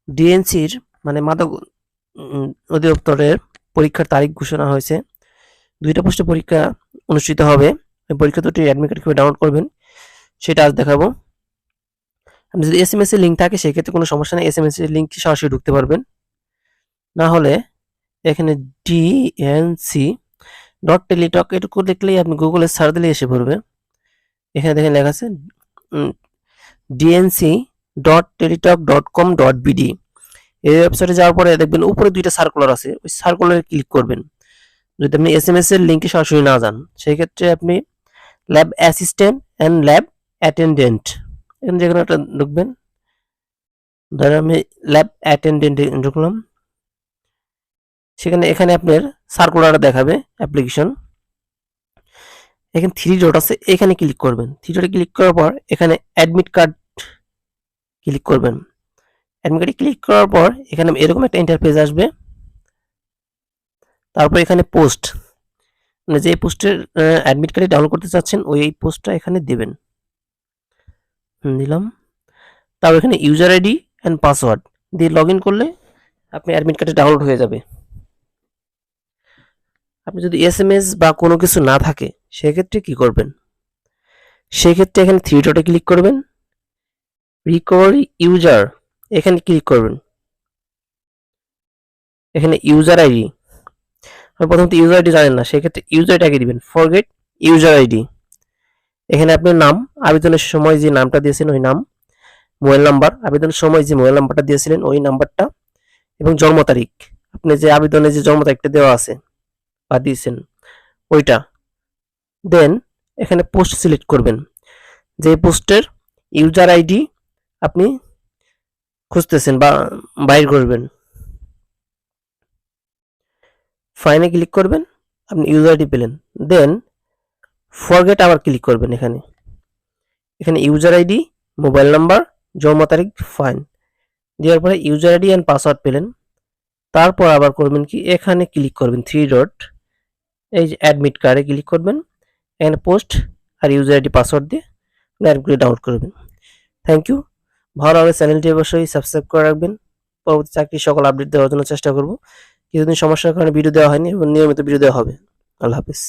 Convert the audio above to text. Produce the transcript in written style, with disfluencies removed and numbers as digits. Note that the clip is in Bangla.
ডিএনসির মানে মাদক অধিদপ্তরের পরীক্ষার তারিখ ঘোষণা হয়েছে। 2টা পোস্টে পরীক্ষা অনুষ্ঠিত হবে। এই পরীক্ষা দুটির অ্যাডমিট কার্ড কিভাবে ডাউনলোড করবেন সেটা আজ দেখাবো। আপনি যদি এসএমএস এর লিঙ্ক থাকে সেক্ষেত্রে কোনো সমস্যা নেই, এসএমএস এর লিঙ্কে সরাসরি ঢুকতে পারবেন। না হলে এখানে dnc.teletalk এটুকু লিখলেই আপনি গুগলে সার্চ দিলে এসে পড়বে। এখানে দেখেন লেখা আছে dnc.teletalk.com.bd। এই ওয়েবসাইটে যাওয়ার পরে দেখবেন উপরে 2টা সার্কুলার আছে, ওই সার্কুলারে ক্লিক করবেন। যদি আপনি এসএমএস এর লিঙ্কে সরাসরি না যান সেই ক্ষেত্রে আপনি lab assistant and lab attendant এখানে যেকোনো একটা ঢুকবেন। ধরেন আমি ল্যাব অ্যাটেন্ডেন্ট ঢুকলাম, সেখানে এখানে আপনার সার্কুলার দেখাবে অ্যাপ্লিকেশন। এখানে 3 ডট আছে, এখানে ক্লিক করবেন। 3 ডটে ক্লিক করার পর এখানে অ্যাডমিট কার্ড ক্লিক করবেন। অ্যাডমিট কার্ডে ক্লিক করার পর এখানে এরকম একটা ইন্টারফেস আসবে। তারপর এখানে পোস্ট, মানে যে পোস্টের অ্যাডমিট কার্ডে ডাউনলোড করতে চাচ্ছেন ওই পোস্টটা এখানে দেবেন। দিলাম। তারপর এখানে ইউজার আইডি অ্যান্ড পাসওয়ার্ড দিয়ে লগ ইন করলে আপনি অ্যাডমিট কার্ডে ডাউনলোড হয়ে যাবে। আপনি যদি এসএমএস বা কোনো কিছু না থাকে সেক্ষেত্রে কি করবেন, সেক্ষেত্রে এখানে 3 ডটে ক্লিক করবেন, রিকভারি ইউজার এখানে ক্লিক করবেন। এখানে ইউজার আইডি, প্রথমত ইউজার আইডি জানেন না সেক্ষেত্রে ইউজার আইডি দিবেন, ফরগেট ইউজার আইডি। এখানে আপনার নাম, আবেদনের সময় যে নামটা দিয়েছেন ওই নাম, মোবাইল নাম্বার, আবেদনের সময় যে মোবাইল নাম্বারটা দিয়েছিলেন ওই নাম্বারটা, এবং জন্ম তারিখ, আপনি যে আবেদনে যে জন্ম তারিখটা দেওয়া আছে বা দিয়েছেন ওইটা। দেন এখানে পোস্ট সিলেক্ট করবেন, যে পোস্টের ইউজার আইডি আপনি খুঁজতেছেন বা বাইর করবেন। ফাইনে ক্লিক করবেন, আপনি ইউজার আইডি পেলেন। দেন ফরগেট আবার ক্লিক করবেন। এখানে এখানে ইউজার আইডি, মোবাইল নাম্বার, জন্ম তারিখ, ফাইন দেওয়ার পরে ইউজার আইডি অ্যান্ড পাসওয়ার্ড পেলেন। তারপর আবার করবেন কি, এখানে ক্লিক করবেন 3 ডট, এই যে অ্যাডমিট কার্ডে ক্লিক করবেন। এখানে পোস্ট আর ইউজার আইডি পাসওয়ার্ড দিয়ে অ্যাপগুলো ডাউনলোড করবেন। Thank you. ভালো লাগলে চ্যানেলটি অবশ্যই সাবস্ক্রাইব করে রাখবেন। পরবর্তী চাকরির সকল আপডেট দেওয়ার জন্য চেষ্টা করব। কিছুদিন সমস্যার কারণে ভিডিও দেওয়া হয়নি এবং নিয়মিত ভিডিও দেওয়া হবে। আল্লাহ হাফেজ।